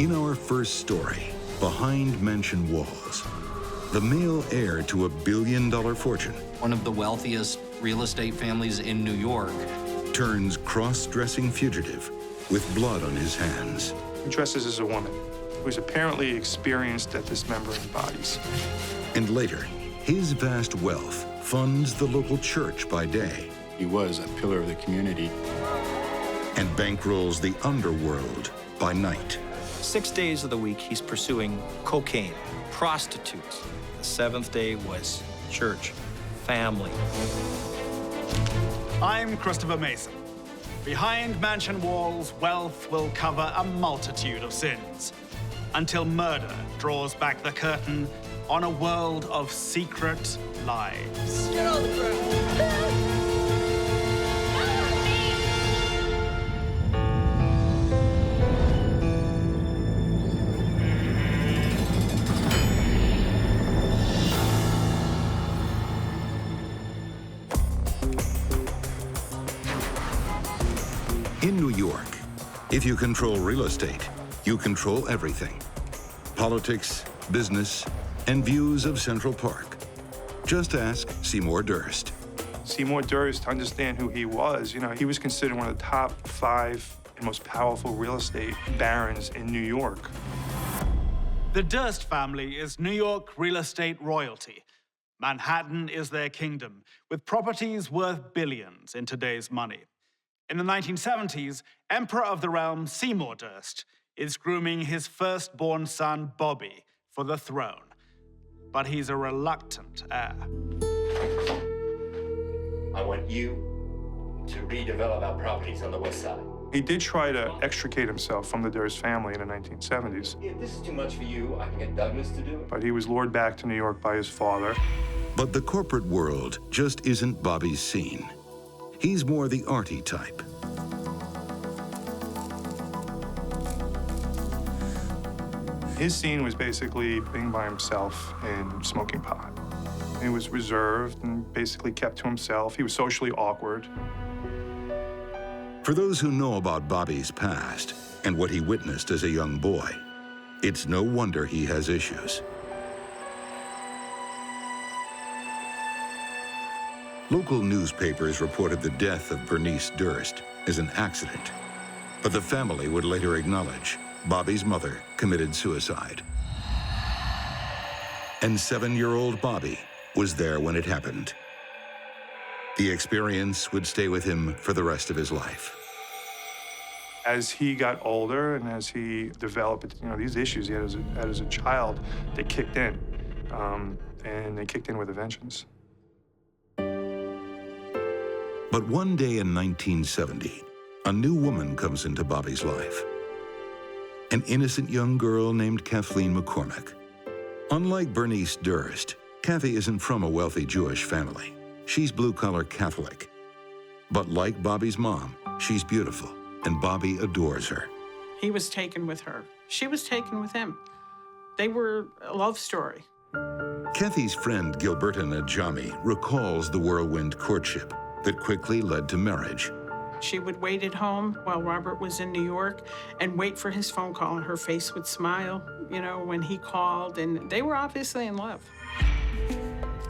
In our first story, Behind Mansion Walls, the male heir to $1 billion fortune, one of the wealthiest real estate families in New York, turns cross-dressing fugitive with blood on his hands. He dresses as a woman who's apparently experienced at dismembering bodies. And later, his vast wealth funds the local church by day. He was a pillar of the community. And bankrolls the underworld by night. 6 days of the week, he's pursuing cocaine, prostitutes. The 7th day was church, family. I'm Christopher Mason. Behind mansion walls, wealth will cover a multitude of sins, until murder draws back the curtain on a world of secret lives. Get on the ground. In New York, if you control real estate, you control everything. Politics, business, and views of Central Park. Just ask Seymour Durst. Seymour Durst, to understand who he was, he was considered one of the top 5 and most powerful real estate barons in New York. The Durst family is New York real estate royalty. Manhattan is their kingdom, with properties worth billions in today's money. In the 1970s, Emperor of the realm Seymour Durst is grooming his firstborn son, Bobby, for the throne. But he's a reluctant heir. I want you to redevelop our properties on the west side. He did try to extricate himself from the Durst family in the 1970s. If this is too much for you, I can get Douglas to do it. But he was lured back to New York by his father. But the corporate world just isn't Bobby's scene. He's more the arty type. His scene was basically being by himself and smoking pot. He was reserved and basically kept to himself. He was socially awkward. For those who know about Bobby's past and what he witnessed as a young boy, it's no wonder he has issues. Local newspapers reported the death of Bernice Durst as an accident, but the family would later acknowledge Bobby's mother committed suicide. And 7-year-old Bobby was there when it happened. The experience would stay with him for the rest of his life. As he got older and as he developed, these issues he had as a child, they kicked in, and they kicked in with a vengeance. But one day in 1970, a new woman comes into Bobby's life. An innocent young girl named Kathleen McCormick. Unlike Bernice Durst, Kathy isn't from a wealthy Jewish family. She's blue-collar Catholic. But like Bobby's mom, she's beautiful, and Bobby adores her. He was taken with her. She was taken with him. They were a love story. Kathy's friend Gilberta Najami recalls the whirlwind courtship that quickly led to marriage. She would wait at home while Robert was in New York and wait for his phone call, and her face would smile, when he called, and they were obviously in love.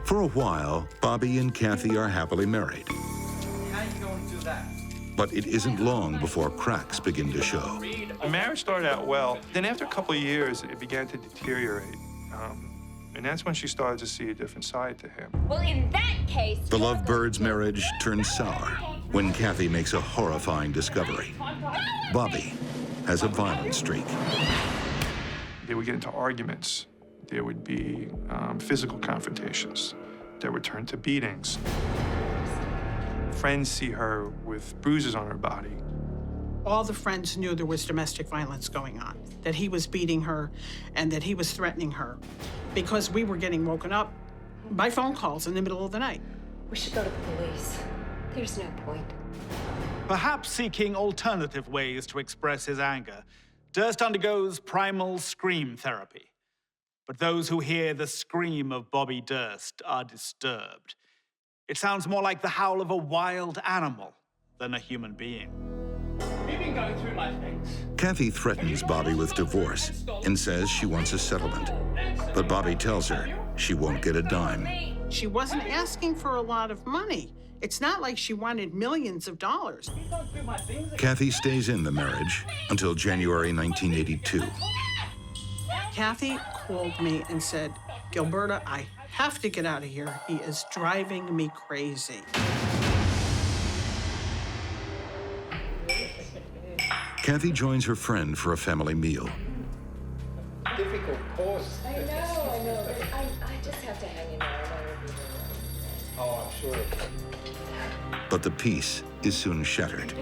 For a while, Bobby and Kathy are happily married. How you going to do that? But it isn't long before cracks begin to show. The marriage started out well. Then after a couple of years, it began to deteriorate. And that's when she started to see a different side to him. Well, in that case... The lovebirds' marriage turns sour when Kathy makes a horrifying discovery. Bobby has a violent streak. They would get into arguments. There would be physical confrontations that would turn to beatings. Friends see her with bruises on her body. All the friends knew there was domestic violence going on, that he was beating her and that he was threatening her, because we were getting woken up by phone calls in the middle of the night. We should go to the police. There's no point. Perhaps seeking alternative ways to express his anger, Durst undergoes primal scream therapy. But those who hear the scream of Bobby Durst are disturbed. It sounds more like the howl of a wild animal than a human being. been going through my things. Kathy threatens Bobby with divorce and says she wants a settlement. But Bobby tells her she won't get a dime. She wasn't asking for a lot of money. It's not like she wanted millions of dollars. Kathy stays in the marriage until January 1982. Kathy called me and said, "Gilberta, I have to get out of here. He is driving me crazy." Kathy joins her friend for a family meal. Difficult course. I know, but I just have to hang in there. Oh, I'm sure. But the peace is soon shattered.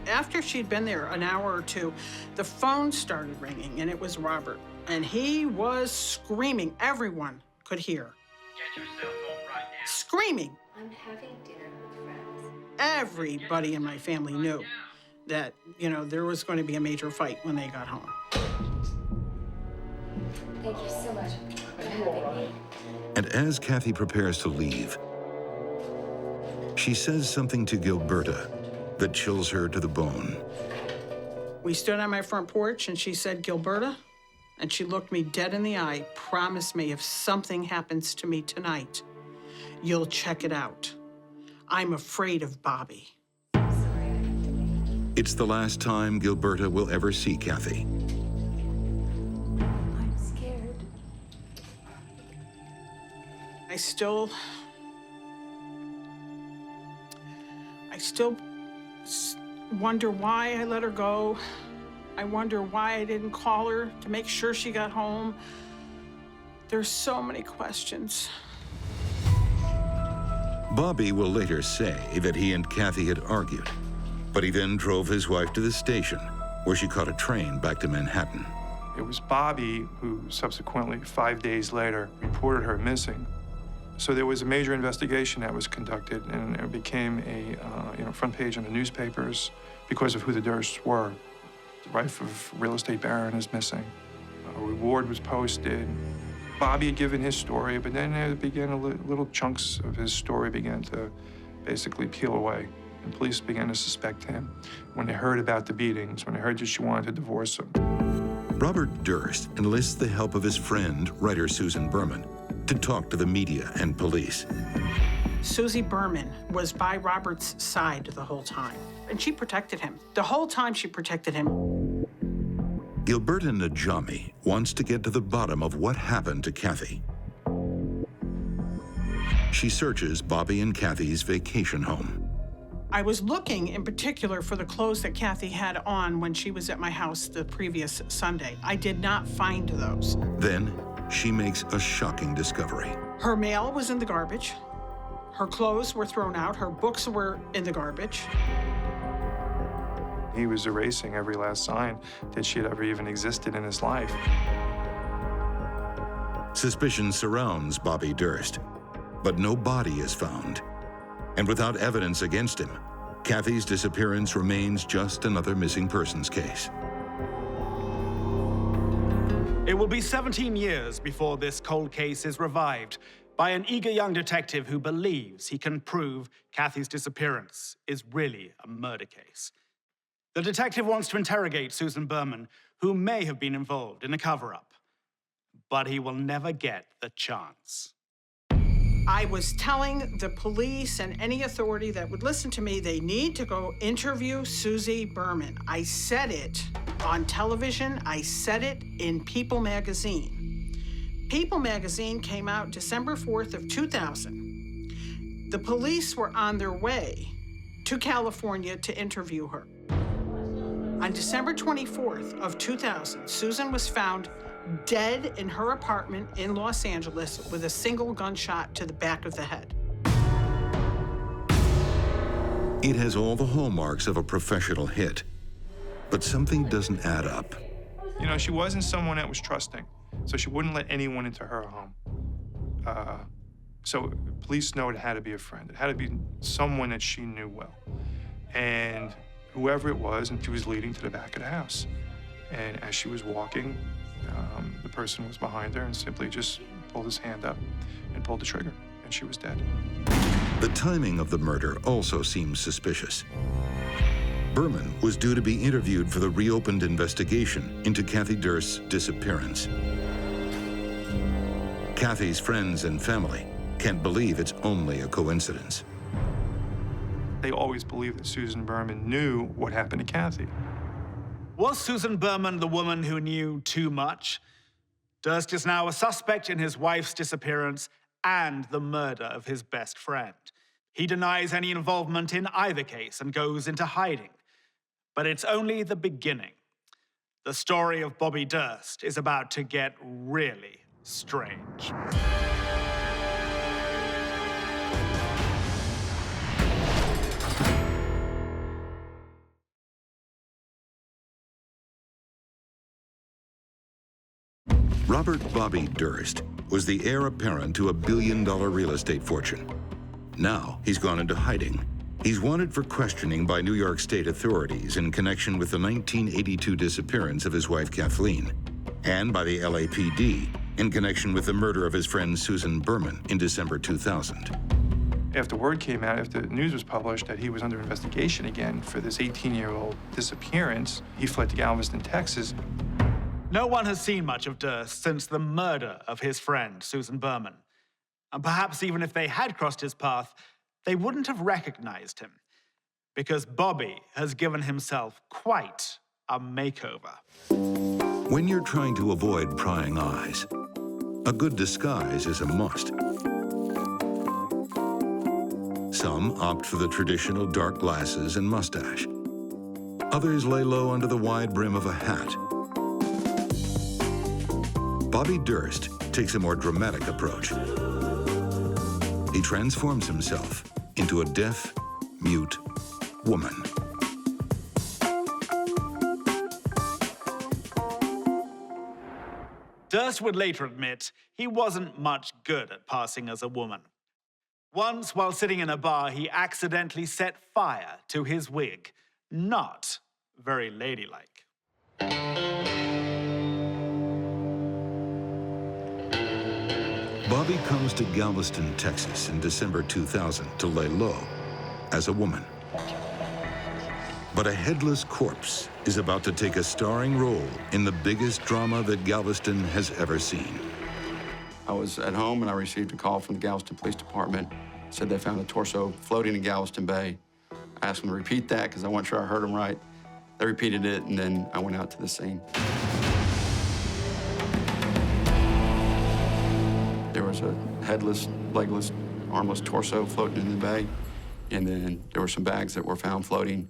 After she'd been there an hour or two, the phone started ringing, and it was Robert. And he was screaming. Everyone could hear. Get yourself home right now. Screaming. I'm having dinner with friends. Everybody in my family knew that, there was going to be a major fight when they got home. Thank you so much for having me. And as Kathy prepares to leave, she says something to Gilberta that chills her to the bone. We stood on my front porch, and she said, "Gilberta," and she looked me dead in the eye, "promise me if something happens to me tonight, you'll check it out. I'm afraid of Bobby." I'm sorry I have to leave. It's the last time Gilberta will ever see Kathy. I'm scared. I still wonder why I let her go. I wonder why I didn't call her to make sure she got home. There's so many questions. Bobby will later say that he and Kathy had argued, but he then drove his wife to the station, where she caught a train back to Manhattan. It was Bobby who subsequently, 5 days later, reported her missing. So there was a major investigation that was conducted, and it became a front page in the newspapers because of who the Dursts were. The wife of real estate baron is missing. A reward was posted. Bobby had given his story, but then there began little chunks of his story began to basically peel away, and police began to suspect him when they heard about the beatings, when they heard that she wanted to divorce him. Robert Durst enlists the help of his friend, writer Susan Berman, to talk to the media and police. Susie Berman was by Robert's side the whole time, and she protected him. The whole time she protected him. Gilberta Najami wants to get to the bottom of what happened to Kathy. She searches Bobby and Kathy's vacation home. I was looking in particular for the clothes that Kathy had on when she was at my house the previous Sunday. I did not find those. Then she makes a shocking discovery. Her mail was in the garbage. Her clothes were thrown out. Her books were in the garbage. He was erasing every last sign that she had ever even existed in his life. Suspicion surrounds Bobby Durst, but no body is found. And without evidence against him, Kathy's disappearance remains just another missing persons case. It will be 17 years before this cold case is revived by an eager young detective who believes he can prove Kathy's disappearance is really a murder case. The detective wants to interrogate Susan Berman, who may have been involved in a cover-up, but he will never get the chance. I was telling the police and any authority that would listen to me, they need to go interview Susie Berman. I said it on television. I said it in People magazine. People magazine came out December 4th of 2000. The police were on their way to California to interview her. On December 24th of 2000, Susan was found dead in her apartment in Los Angeles with a single gunshot to the back of the head. It has all the hallmarks of a professional hit, but something doesn't add up. You know, she wasn't someone that was trusting, so she wouldn't let anyone into her home. So police know it had to be a friend. It had to be someone that she knew well. And whoever it was, and she was leading to the back of the house. And as she was walking, the person was behind her and simply just pulled his hand up and pulled the trigger, and she was dead. The timing of the murder also seems suspicious. Berman was due to be interviewed for the reopened investigation into Kathy Durst's disappearance. Kathy's friends and family can't believe it's only a coincidence. They always believed that Susan Berman knew what happened to Kathy. Was Susan Berman the woman who knew too much? Durst is now a suspect in his wife's disappearance and the murder of his best friend. He denies any involvement in either case and goes into hiding. But it's only the beginning. The story of Bobby Durst is about to get really strange. Robert Bobby Durst was the heir apparent to a billion-dollar real estate fortune. Now he's gone into hiding. He's wanted for questioning by New York State authorities in connection with the 1982 disappearance of his wife Kathleen, and by the LAPD in connection with the murder of his friend Susan Berman in December 2000. After word came out, after the news was published that he was under investigation again for this 18-year-old disappearance, he fled to Galveston, Texas. No one has seen much of Durst since the murder of his friend, Susan Berman. And perhaps even if they had crossed his path, they wouldn't have recognized him, because Bobby has given himself quite a makeover. When you're trying to avoid prying eyes, a good disguise is a must. Some opt for the traditional dark glasses and mustache. Others lay low under the wide brim of a hat. Bobby Durst takes a more dramatic approach. He transforms himself into a deaf, mute woman. Durst would later admit he wasn't much good at passing as a woman. Once, while sitting in a bar, he accidentally set fire to his wig. Not very ladylike. Bobby comes to Galveston, Texas in December 2000 to lay low as a woman. But a headless corpse is about to take a starring role in the biggest drama that Galveston has ever seen. I was at home and I received a call from the Galveston Police Department. Said they found a torso floating in Galveston Bay. I asked them to repeat that because I wasn't sure I heard them right. They repeated it, and then I went out to the scene. There was a headless, legless, armless torso floating in the bay, and then there were some bags that were found floating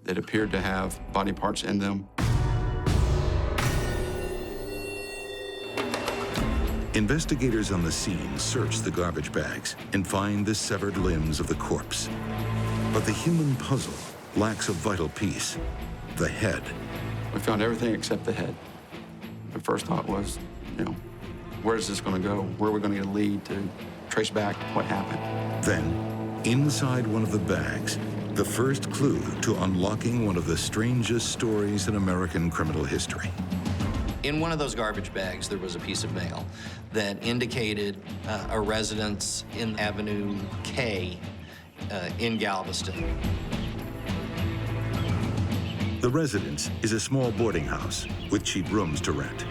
that appeared to have body parts in them. Investigators on the scene search the garbage bags and find the severed limbs of the corpse. But the human puzzle lacks a vital piece, the head. We found everything except the head. My first thought was, where is this going to go? Where are we going to get a lead to trace back what happened? Then, inside one of the bags, the first clue to unlocking one of the strangest stories in American criminal history. In one of those garbage bags, there was a piece of mail that indicated a residence in Avenue K in Galveston. The residence is a small boarding house with cheap rooms to rent.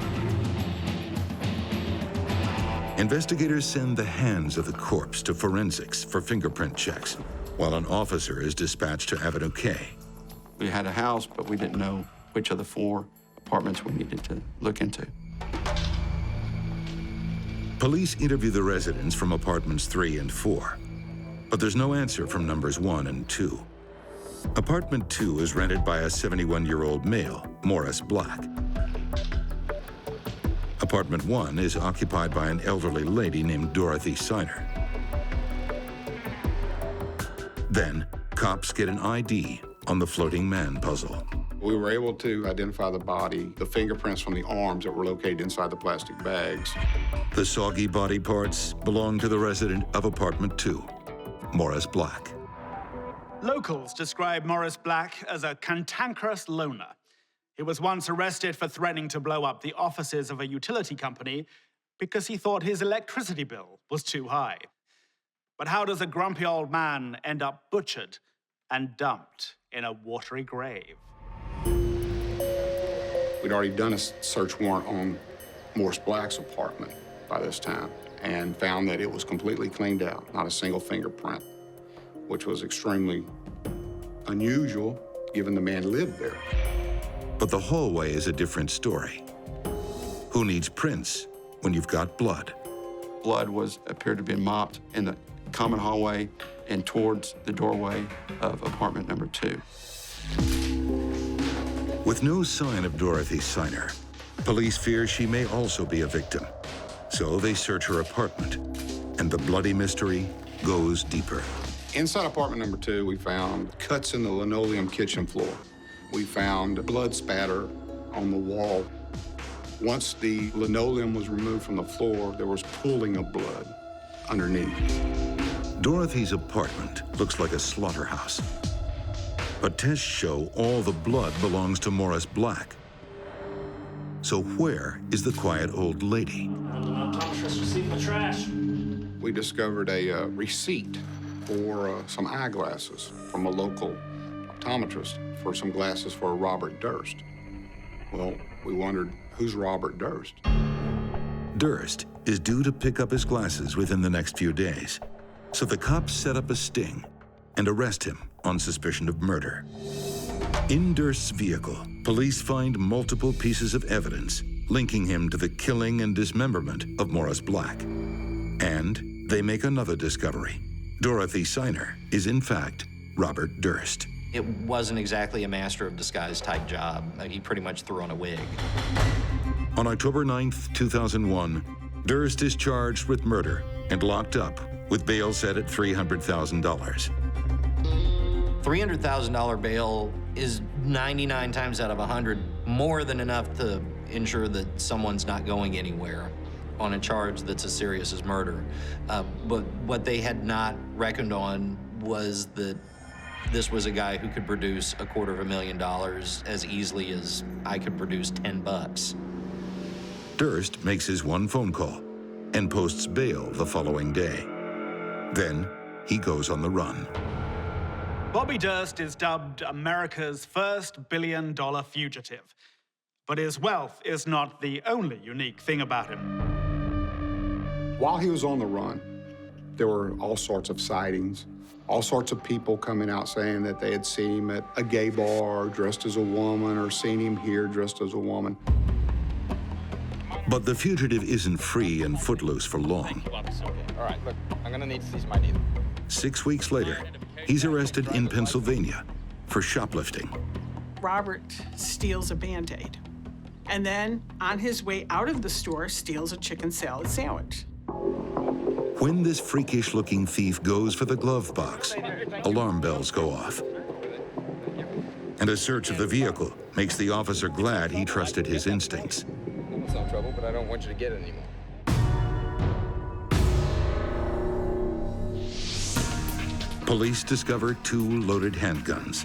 Investigators send the hands of the corpse to forensics for fingerprint checks, while an officer is dispatched to Avenue K. We had a house, but we didn't know which of the 4 apartments we needed to look into. Police interview the residents from apartments 3 and 4, but there's no answer from numbers 1 and 2. Apartment 2 is rented by a 71-year-old male, Morris Black. Apartment 1 is occupied by an elderly lady named Dorothy Sider. Then, cops get an ID on the floating man puzzle. We were able to identify the body, the fingerprints from the arms that were located inside the plastic bags. The soggy body parts belong to the resident of apartment 2, Morris Black. Locals describe Morris Black as a cantankerous loner. He was once arrested for threatening to blow up the offices of a utility company because he thought his electricity bill was too high. But how does a grumpy old man end up butchered and dumped in a watery grave. We'd already done a search warrant on Morris Black's apartment by this time and found that it was completely cleaned out, not a single fingerprint, which was extremely unusual given the man lived there. But the hallway is a different story. Who needs prints when you've got blood? Blood appeared to be mopped in the common hallway and towards the doorway of apartment number 2. With no sign of Dorothy Signer, police fear she may also be a victim. So they search her apartment, and the bloody mystery goes deeper. Inside apartment number 2, we found cuts in the linoleum kitchen floor. We found blood spatter on the wall. Once the linoleum was removed from the floor, there was pooling of blood underneath. Dorothy's apartment looks like a slaughterhouse. But tests show all the blood belongs to Morris Black. So where is the quiet old lady? Optometrist receiving the trash. We discovered a receipt for some eyeglasses from a local optometrist for some glasses for Robert Durst. Well, we wondered, who's Robert Durst? Durst is due to pick up his glasses within the next few days. So the cops set up a sting and arrest him on suspicion of murder. In Durst's vehicle, police find multiple pieces of evidence linking him to the killing and dismemberment of Morris Black. And they make another discovery. Dorothy Signer is, in fact, Robert Durst. It wasn't exactly a master of disguise type job. He pretty much threw on a wig. On October 9th, 2001, Durst is charged with murder and locked up with bail set at $300,000. $300,000 bail is 99 times out of 100 more than enough to ensure that someone's not going anywhere on a charge that's as serious as murder. But what they had not reckoned on was that this was a guy who could produce $250,000 as easily as I could produce 10 bucks. Durst makes his one phone call and posts bail the following day. Then he goes on the run. Bobby Durst is dubbed America's first billion-dollar fugitive. But his wealth is not the only unique thing about him. While he was on the run, there were all sorts of sightings, all sorts of people coming out saying that they had seen him at a gay bar dressed as a woman or seen him here dressed as a woman. But the fugitive isn't free and footloose for long. All right, look, I'm gonna need to use my needle. 6 weeks later, he's arrested in Pennsylvania for shoplifting. Robert steals a Band-Aid, and then on his way out of the store, steals a chicken salad sandwich. When this freakish-looking thief goes for the glove box, alarm bells go off. And a search of the vehicle makes the officer glad he trusted his instincts. Almost no trouble, but I don't want you to get it anymore. Police discover 2 loaded handguns.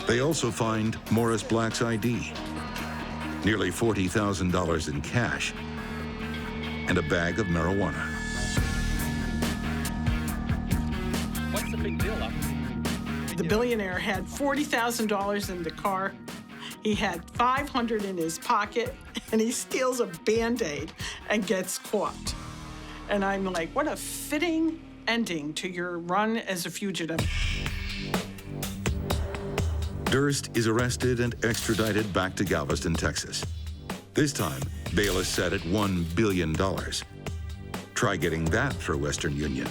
They also find Morris Black's ID, nearly $40,000 in cash, and a bag of marijuana. What's the big deal, officer? The billionaire had $40,000 in the car. He had $500 in his pocket, and he steals a Band-Aid and gets caught. And I'm like, what a fitting ending to your run as a fugitive. Durst is arrested and extradited back to Galveston, Texas. This time, bail is set at $1 billion. Try getting that through Western Union.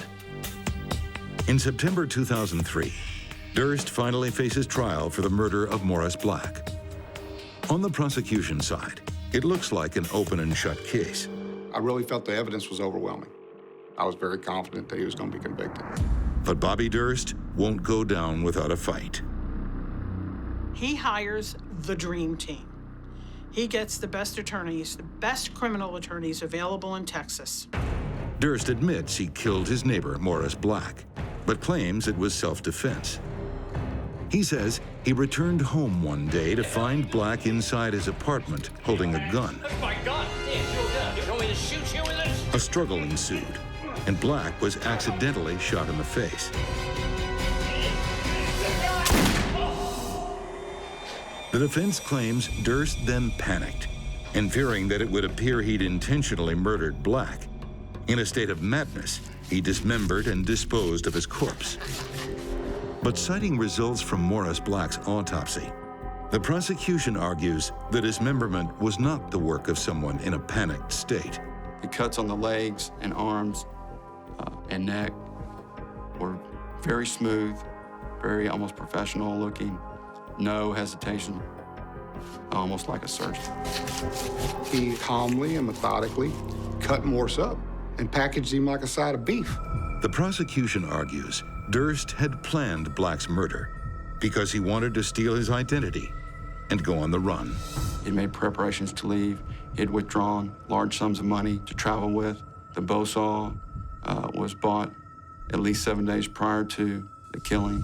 In September 2003, Durst finally faces trial for the murder of Morris Black. On the prosecution side, it looks like an open and shut case. I really felt the evidence was overwhelming. I was very confident that he was going to be convicted. But Bobby Durst won't go down without a fight. He hires the dream team. He gets the best attorneys, the best criminal attorneys available in Texas. Durst admits he killed his neighbor, Morris Black, but claims it was self-defense. He says he returned home one day to find Black inside his apartment holding a gun. That's my gun. Yeah, it's your gun. You want me to shoot you with it? A struggle ensued, and Black was accidentally shot in the face. The defense claims Durst then panicked, and fearing that it would appear he'd intentionally murdered Black. In a state of madness, he dismembered and disposed of his corpse. But citing results from Morris Black's autopsy, the prosecution argues the dismemberment was not the work of someone in a panicked state. The cuts on the legs and arms and neck were very smooth, very almost professional looking, no hesitation, almost like a surgeon. He calmly and methodically cut Morse up and packaged him like a side of beef. The prosecution argues Durst had planned Black's murder because he wanted to steal his identity and go on the run. He'd made preparations to leave. He had withdrawn large sums of money to travel with. The bow saw was bought at least 7 days prior to the killing.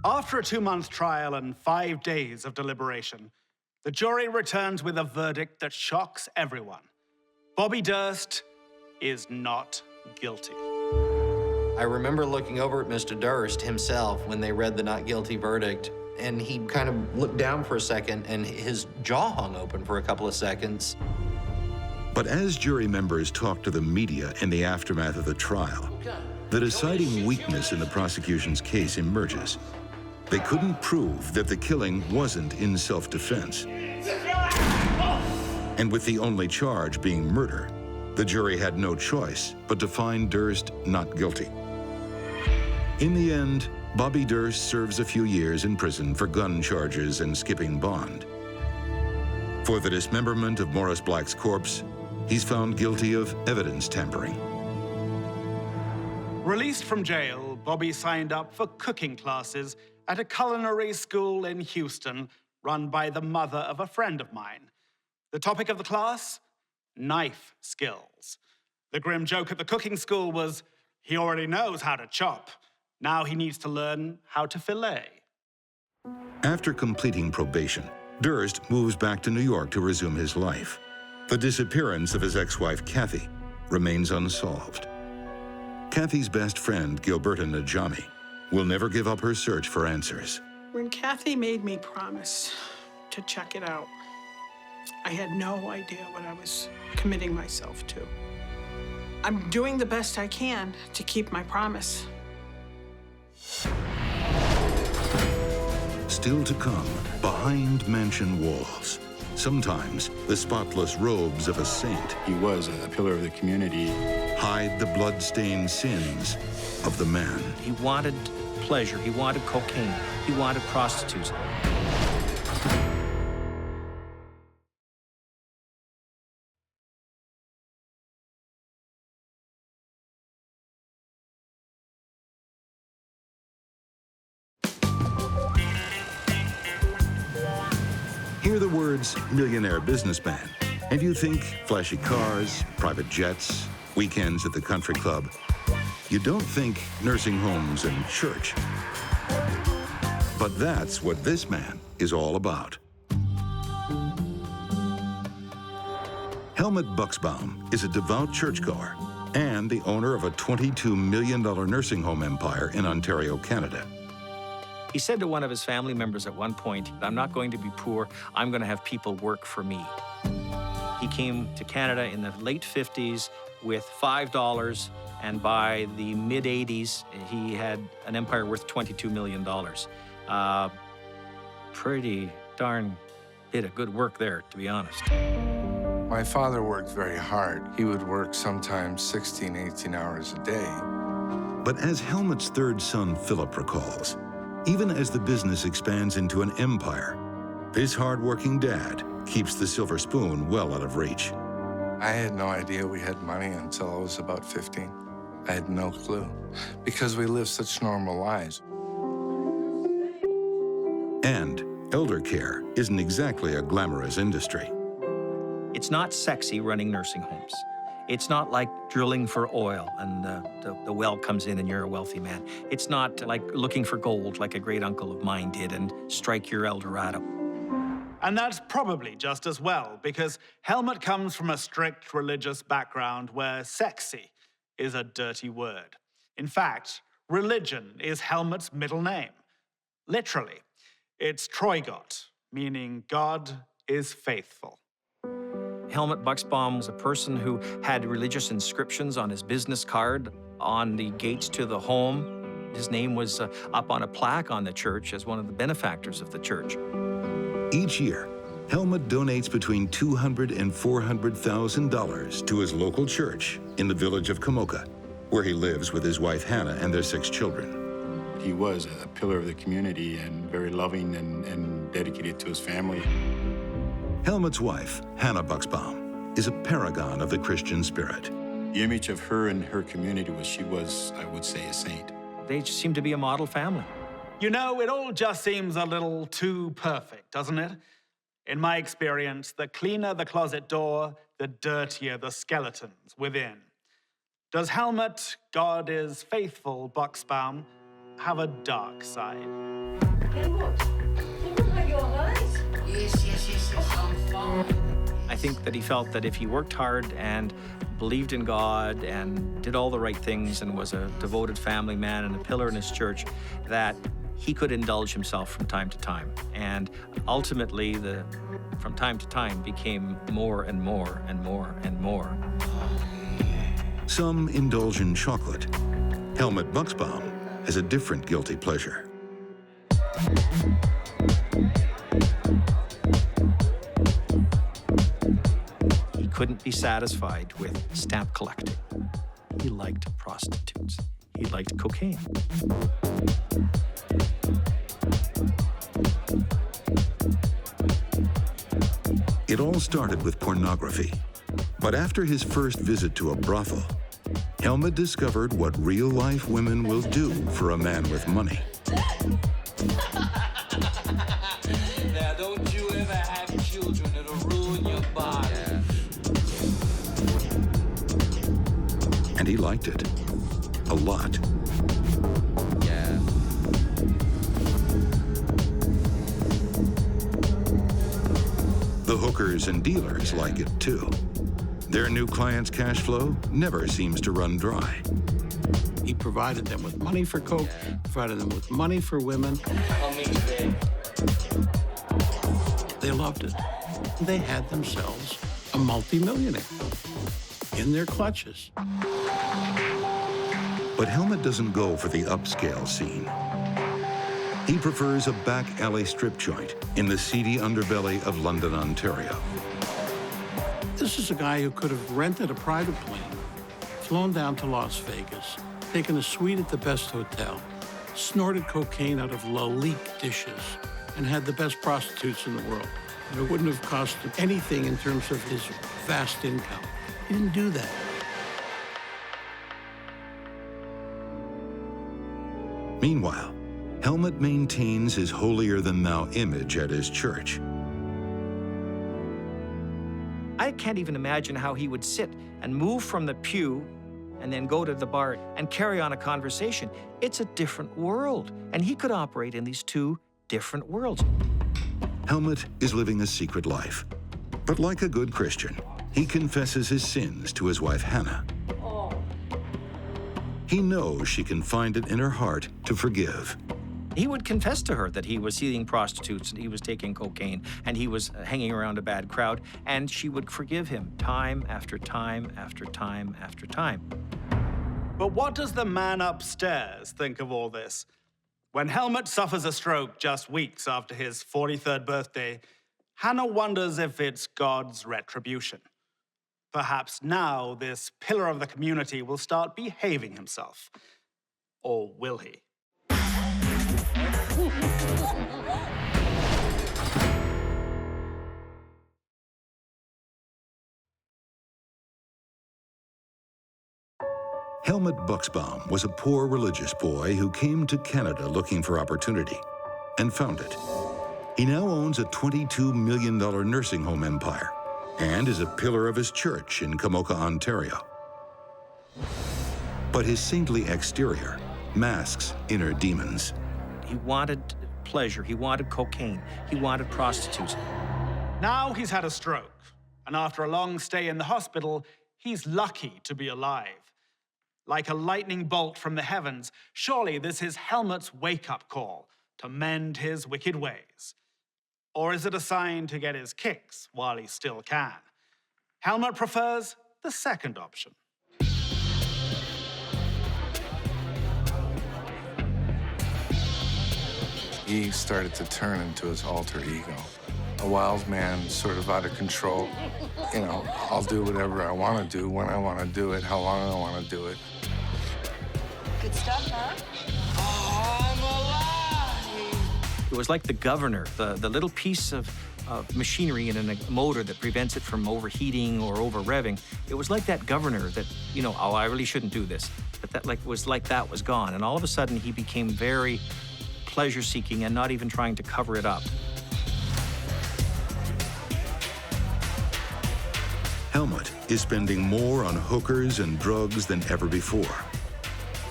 After a 2-month trial and 5 days of deliberation, the jury returns with a verdict that shocks everyone. Bobby Durst is not guilty. I remember looking over at Mr. Durst himself when they read the not guilty verdict, and he kind of looked down for a second, and his jaw hung open for a couple of seconds. But as jury members talked to the media in the aftermath of the trial, the deciding weakness in the prosecution's case emerges. They couldn't prove that the killing wasn't in self-defense. And with the only charge being murder, the jury had no choice but to find Durst not guilty. In the end, Bobby Durst serves a few years in prison for gun charges and skipping bond. For the dismemberment of Morris Black's corpse, he's found guilty of evidence tampering. Released from jail, Bobby signed up for cooking classes at a culinary school in Houston run by the mother of a friend of mine. The topic of the class? Knife skills. The grim joke at the cooking school was, he already knows how to chop. Now he needs to learn how to fillet. After completing probation, Durst moves back to New York to resume his life. The disappearance of his ex-wife, Kathy, remains unsolved. Kathy's best friend, Gilberta Najami, will never give up her search for answers. When Kathy made me promise to check it out, I had no idea what I was committing myself to. I'm doing the best I can to keep my promise. Still to come, behind mansion walls. Sometimes the spotless robes of a saint He was a pillar of the community. hide the blood-stained sins of the man. He wanted pleasure. He wanted cocaine. He wanted prostitutes. Hear the words millionaire businessman, and you think flashy cars, private jets, weekends at the country club. You don't think nursing homes and church. But that's what this man is all about. Helmut Buxbaum is a devout churchgoer and the owner of a $22 million nursing home empire in Ontario, Canada. He said to one of his family members at one point, I'm not going to be poor, I'm going to have people work for me. He came to Canada in the late 50s with $5, and by the mid-80s, he had an empire worth $22 million. Pretty darn bit of good work there, to be honest. My father worked very hard. He would work sometimes 16, 18 hours a day. But as Helmut's third son, Philip, recalls, even as the business expands into an empire, this hard-working dad keeps the silver spoon well out of reach. I had no idea we had money until I was about 15. I had no clue, because we lived such normal lives. And elder care isn't exactly a glamorous industry. It's not sexy running nursing homes. It's not like drilling for oil and the well comes in and you're a wealthy man. It's not like looking for gold like a great uncle of mine did and strike your El Dorado. And that's probably just as well, because Helmut comes from a strict religious background where sexy is a dirty word. In fact, religion is Helmut's middle name. literally. It's Troigot, meaning God is faithful. Helmut Buxbaum was a person who had religious inscriptions on his business card on the gates to the home. His name was up on a plaque on the church as one of the benefactors of the church. Each year, Helmut donates between $200,000 and $400,000 to his local church in the village of Komoka, where he lives with his wife Hannah and their 6 children. He was a pillar of the community and very loving and dedicated to his family. Helmut's wife, Hannah Buxbaum, is a paragon of the Christian spirit. The image of her and her community was she was, I would say, a saint. They just seemed to be a model family. You know, it all just seems a little too perfect, doesn't it? In my experience, the cleaner the closet door, the dirtier the skeletons within. Does Helmut, God is faithful, Buxbaum, have a dark side? Helmut, are you all right? Yes, I'm fine. I think that he felt that if he worked hard and believed in God and did all the right things and was a devoted family man and a pillar in his church, that he could indulge himself from time to time. And ultimately, from time to time, became more and more and more and more. Some indulge in chocolate. Helmut Buxbaum has a different guilty pleasure. He couldn't be satisfied with stamp collecting. He liked prostitutes. He liked cocaine. It all started with pornography. But after his first visit to a brothel, Helmut discovered what real-life women will do for a man with money. Now, don't you ever have children that'll ruin your body. And he liked it. A lot. Yeah. The hookers and dealers like it too. Their new clients' cash flow never seems to run dry. He provided them with money for coke, provided them with money for women. They loved it. They had themselves a multimillionaire in their clutches. But Helmut doesn't go for the upscale scene. He prefers a back alley strip joint in the seedy underbelly of London, Ontario. This is a guy who could have rented a private plane, flown down to Las Vegas, taken a suite at the best hotel, snorted cocaine out of Lalique dishes, and had the best prostitutes in the world. And it wouldn't have cost him anything in terms of his vast income. He didn't do that. Meanwhile, Helmut maintains his holier-than-thou image at his church. I can't even imagine how he would sit and move from the pew and then go to the bar and carry on a conversation. It's a different world, and he could operate in these two different worlds. Helmut is living a secret life. But like a good Christian, he confesses his sins to his wife, Hannah. He knows she can find it in her heart to forgive. He would confess to her that he was seeing prostitutes and he was taking cocaine and he was hanging around a bad crowd, and she would forgive him time after time after time after time. But what does the man upstairs think of all this? When Helmut suffers a stroke just weeks after his 43rd birthday, Hannah wonders if it's God's retribution. Perhaps now this pillar of the community will start behaving himself. Or will he? Helmut Buxbaum was a poor religious boy who came to Canada looking for opportunity and found it. He now owns a $22 million nursing home empire and is a pillar of his church in Komoka, Ontario. But his saintly exterior masks inner demons. He wanted pleasure, he wanted cocaine, he wanted prostitutes. Now he's had a stroke, and after a long stay in the hospital, he's lucky to be alive. Like a lightning bolt from the heavens, surely this is Helmut's wake-up call to mend his wicked ways? Or is it a sign to get his kicks while he still can? Helmut prefers the second option. He started to turn into his alter ego. A wild man, sort of out of control. You know, I'll do whatever I want to do, when I want to do it, how long I want to do it. Good stuff, huh? It was like the governor, the little piece of machinery in a motor that prevents it from overheating or over-revving. It was like that governor that, you know, oh, I really shouldn't do this. But that was gone. And all of a sudden, he became very pleasure-seeking and not even trying to cover it up. Helmut is spending more on hookers and drugs than ever before.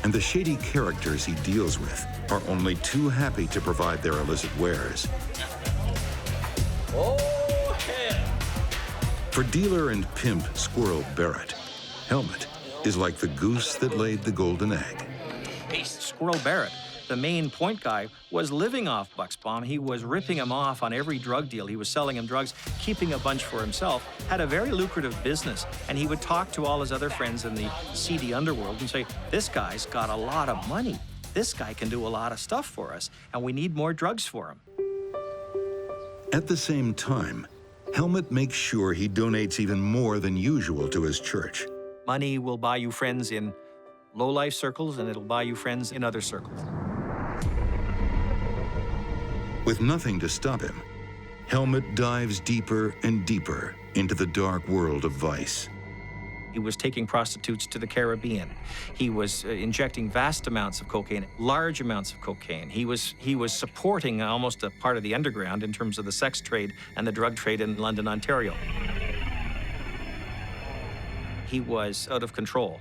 And the shady characters he deals with are only too happy to provide their illicit wares. Oh, hell. For dealer and pimp Squirrel Barrett, Helmut is like the goose that laid the golden egg. Squirrel Barrett, the main point guy, was living off Bucksbaum. He was ripping him off on every drug deal. He was selling him drugs, keeping a bunch for himself, had a very lucrative business, and he would talk to all his other friends in the seedy underworld and say, this guy's got a lot of money. This guy can do a lot of stuff for us, and we need more drugs for him. At the same time, Helmut makes sure he donates even more than usual to his church. Money will buy you friends in low-life circles, and it'll buy you friends in other circles. With nothing to stop him, Helmut dives deeper and deeper into the dark world of vice. He was taking prostitutes to the Caribbean. He was injecting vast amounts of cocaine, large amounts of cocaine. He was supporting almost a part of the underground in terms of the sex trade and the drug trade in London, Ontario. He was out of control.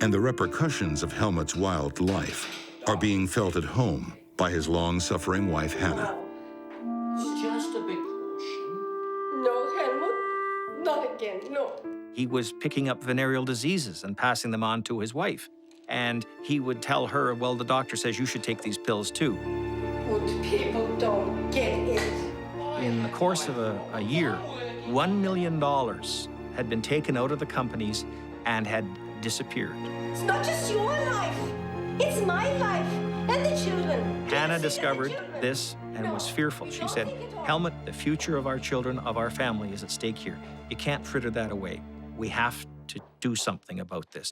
And the repercussions of Helmut's wild life are being felt at home by his long-suffering wife, Hannah. It's just a big portion. No, Helmut. Not again, no. He was picking up venereal diseases and passing them on to his wife. And he would tell her, well, the doctor says you should take these pills too. Good people don't get it. In the course of a year, $1 million had been taken out of the companies and had disappeared. It's not just your life. It's my life and the children. Hannah discovered this and was fearful. She said, Helmut, the future of our children, of our family is at stake here. You can't fritter that away. We have to do something about this.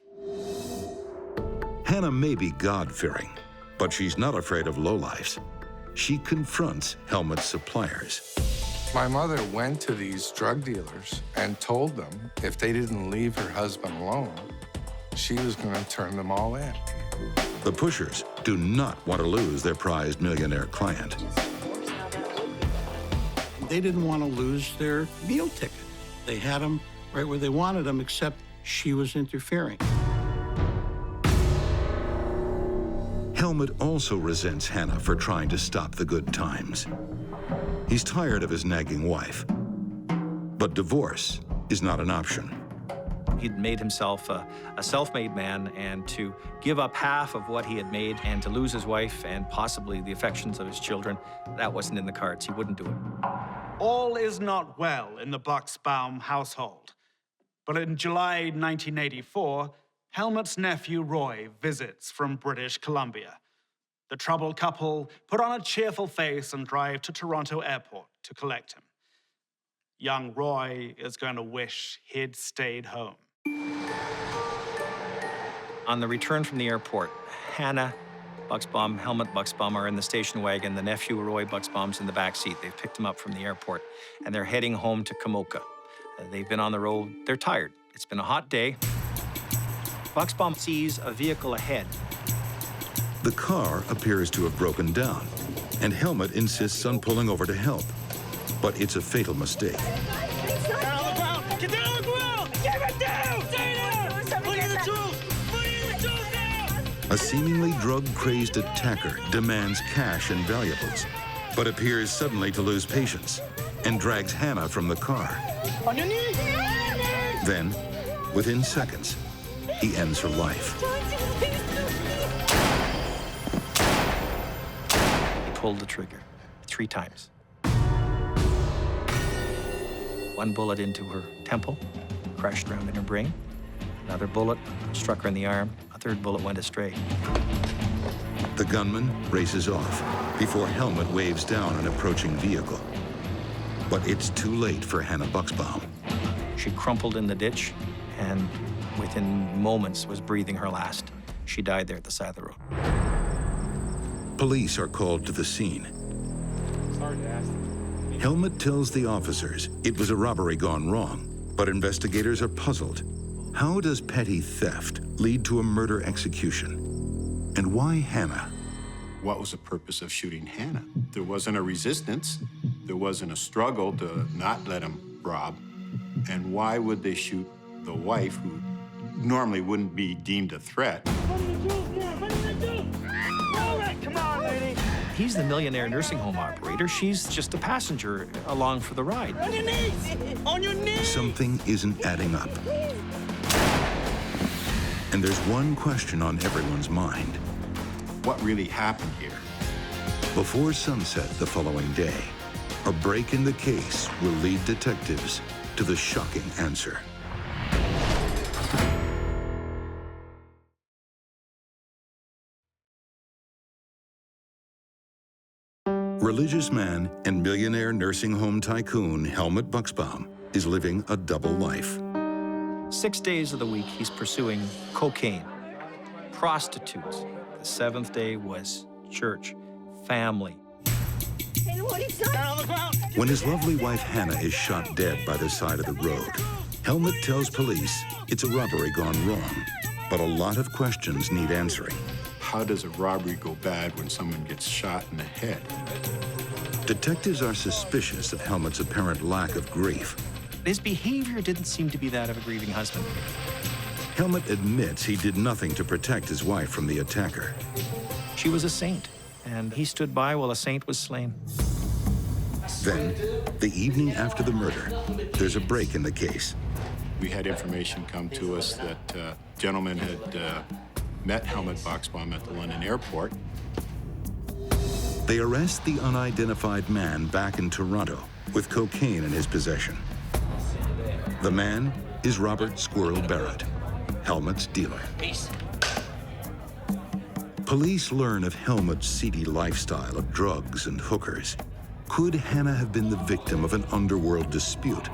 Hannah may be God-fearing, but she's not afraid of lowlifes. She confronts Helmut's suppliers. My mother went to these drug dealers and told them if they didn't leave her husband alone, she was going to turn them all in. The pushers do not want to lose their prized millionaire client. They didn't want to lose their meal ticket. They had them right where they wanted them, except she was interfering. Helmut also resents Hannah for trying to stop the good times. He's tired of his nagging wife. But divorce is not an option. He'd made himself a self-made man, and to give up half of what he had made and to lose his wife and possibly the affections of his children, that wasn't in the cards. He wouldn't do it. All is not well in the Bucksbaum household. But in July 1984, Helmut's nephew Roy visits from British Columbia. The troubled couple put on a cheerful face and drive to Toronto Airport to collect him. Young Roy is going to wish he'd stayed home. On the return from the airport, Hannah Bucksbaum, Helmut Bucksbaum are in the station wagon. The nephew, Roy Bucksbaum's in the back seat. They've picked him up from the airport, and they're heading home to Kamoka. They've been on the road. They're tired. It's been a hot day. Bucksbaum sees a vehicle ahead. The car appears to have broken down, and Helmut insists on pulling over to help. But it's a fatal mistake. Get on the ground! Get down on the ground! Get him down! Stay down! Put in the tools! Put in the tools now! A seemingly drug-crazy attacker demands cash and valuables, but appears suddenly to lose patience and drags Hannah from the car. On your knees! Then, within seconds, he ends her life. pulled the trigger 3 times. One bullet into her temple, crashed around in her brain. Another bullet struck her in the arm. A third bullet went astray. The gunman races off before Helmut waves down an approaching vehicle. But it's too late for Hannah Buxbaum. She crumpled in the ditch and within moments was breathing her last. She died there at the side of the road. Police are called to the scene. Sorry to ask. Helmut tells the officers it was a robbery gone wrong, but investigators are puzzled. How does petty theft lead to a murder execution? And why Hannah? What was the purpose of shooting Hannah? There wasn't a resistance. There wasn't a struggle to not let him rob. And why would they shoot the wife, who normally wouldn't be deemed a threat? Come on, lady. He's the millionaire nursing home operator. She's just a passenger along for the ride. On your knees! On your knees! Something isn't adding up. And there's one question on everyone's mind. What really happened here? Before sunset the following day, a break in the case will lead detectives to the shocking answer. Religious man and millionaire nursing home tycoon Helmut Buxbaum is living a double life. 6 days of the week, he's pursuing cocaine, prostitutes. The 7th day was church, family. Down on the ground. When his lovely wife Hannah is shot dead by the side of the road, Helmut tells police it's a robbery gone wrong, but a lot of questions need answering. How does a robbery go bad when someone gets shot in the head? Detectives are suspicious of Helmut's apparent lack of grief. His behavior didn't seem to be that of a grieving husband. Helmut admits he did nothing to protect his wife from the attacker. She was a saint, and he stood by while a saint was slain. Then, the evening after the murder, there's a break in the case. We had information come to us that a gentleman had met Helmut Buxbaum at the London airport. They arrest the unidentified man back in Toronto with cocaine in his possession. The man is Robert Squirrel Barrett, Helmut's dealer. Police learn of Helmut's seedy lifestyle of drugs and hookers. Could Hannah have been the victim of an underworld dispute?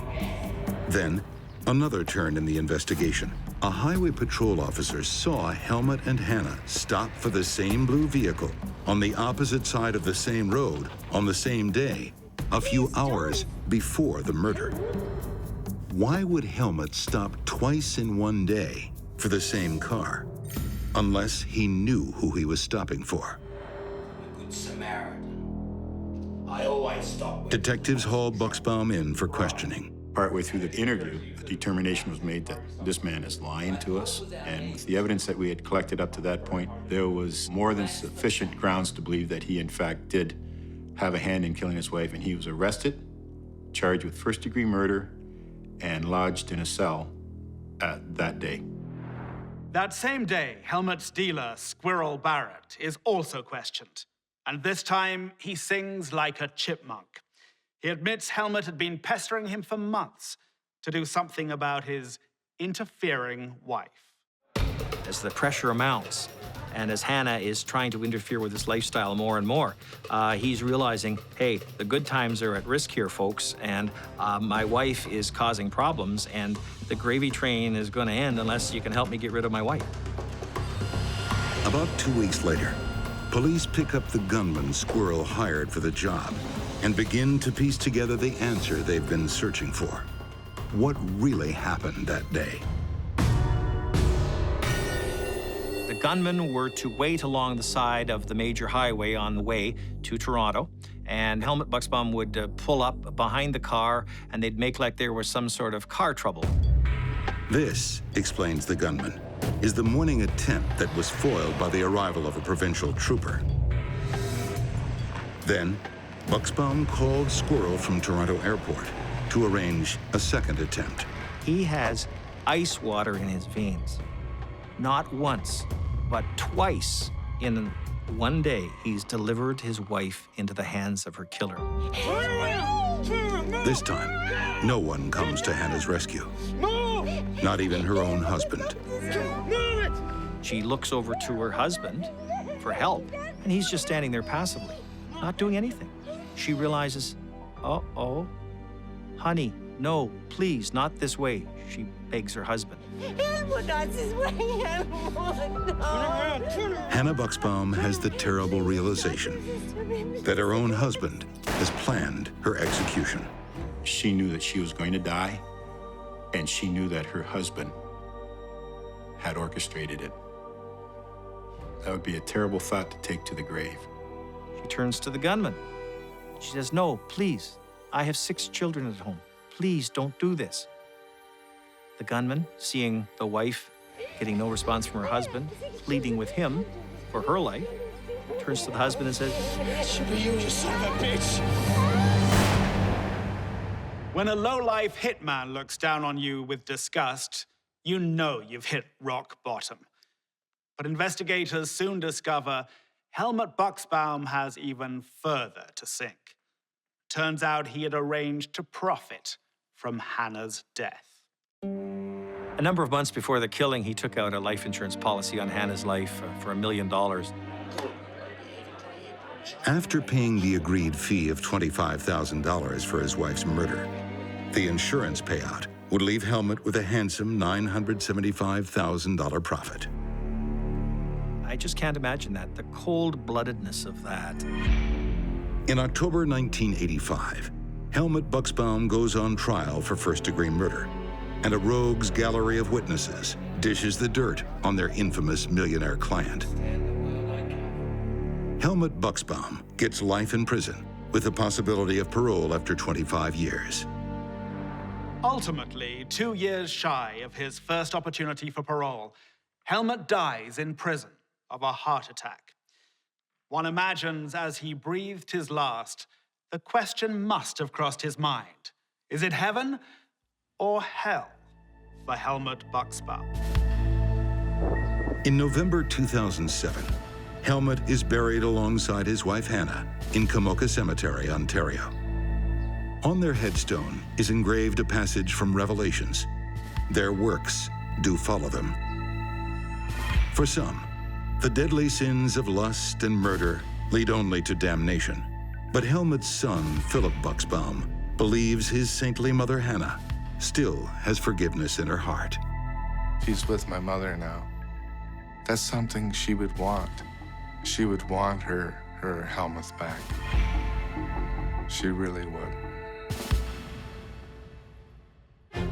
Then, another turn in the investigation. A highway patrol officer saw Helmut and Hannah stop for the same blue vehicle on the opposite side of the same road on the same day, a few hours before the murder. Why would Helmut stop twice in one day for the same car, unless he knew who he was stopping for? Good Samaritan. I always stop with... Detectives haul Buxbaum in for questioning. Partway through the interview, a determination was made that this man is lying to us. And with the evidence that we had collected up to that point, there was more than sufficient grounds to believe that he, in fact, did have a hand in killing his wife. And he was arrested, charged with first-degree murder, and lodged in a cell that day. That same day, Helmut's dealer, Squirrel Barrett, is also questioned. And this time, he sings like a chipmunk. He admits Helmut had been pestering him for months to do something about his interfering wife. As the pressure mounts, and as Hannah is trying to interfere with his lifestyle more and more, he's realizing, hey, the good times are at risk here, folks, and my wife is causing problems, and the gravy train is going to end unless you can help me get rid of my wife. About 2 weeks later, police pick up the gunman Squirrel hired for the job and begin to piece together the answer they've been searching for. What really happened that day? The gunmen were to wait along the side of the major highway on the way to Toronto, and Helmut Buxbaum would pull up behind the car, and they'd make like there was some sort of car trouble. This, explains the gunman, is the morning attempt that was foiled by the arrival of a provincial trooper. Then, Buxbaum called Squirrel from Toronto Airport to arrange a second attempt. He has ice water in his veins. Not once, but twice in One day, he's delivered his wife into the hands of her killer. This time, no one comes to Hannah's rescue. Not even her own husband. She looks over to her husband for help, and he's just standing there passively, not doing anything. She realizes, uh-oh, honey, no, please, not this way, she begs her husband. Hannah Buxbaum has the terrible realization that her own husband has planned her execution. She knew that she was going to die, and she knew that her husband had orchestrated it. That would be a terrible thought to take to the grave. She turns to the gunman. She says, no, please, I have 6 children at home. Please don't do this. The gunman, seeing the wife getting no response from her husband, pleading with him for her life, turns to the husband and says, It should be you son of a bitch. When a low-life hitman looks down on you with disgust, you know you've hit rock bottom. But investigators soon discover Helmut Buxbaum has even further to sink. Turns out he had arranged to profit from Hannah's death. A number of months before the killing, he took out a life insurance policy on Hannah's life for $1 million. After paying the agreed fee of $25,000 for his wife's murder, the insurance payout would leave Helmut with a handsome $975,000 profit. I just can't imagine that, the cold-bloodedness of that. In October 1985, Helmut Buxbaum goes on trial for first-degree murder, and a rogues gallery of witnesses dishes the dirt on their infamous millionaire client. Helmut Buxbaum gets life in prison with the possibility of parole after 25 years. Ultimately, 2 years shy of his first opportunity for parole, Helmut dies in prison of a heart attack. One imagines as he breathed his last, the question must have crossed his mind. Is it heaven or hell for Helmut Buxbaum? In November 2007, Helmut is buried alongside his wife Hannah in Kamoka Cemetery, Ontario. On their headstone is engraved a passage from Revelations. Their works do follow them. For some, the deadly sins of lust and murder lead only to damnation. But Helmut's son, Philip Buxbaum, believes his saintly mother Hannah still has forgiveness in her heart. She's with my mother now. That's something she would want. She would want her Helmut back. She really would.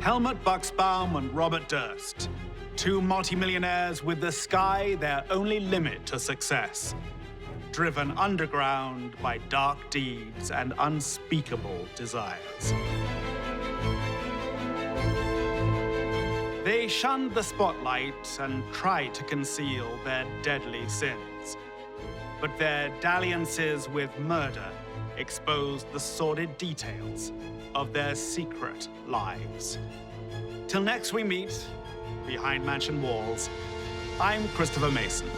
Helmut Buxbaum and Robert Durst, 2 multimillionaires with the sky their only limit to success, driven underground by dark deeds and unspeakable desires. They shunned the spotlight and tried to conceal their deadly sins. But their dalliances with murder exposed the sordid details of their secret lives. Till next we meet, behind mansion walls, I'm Christopher Mason.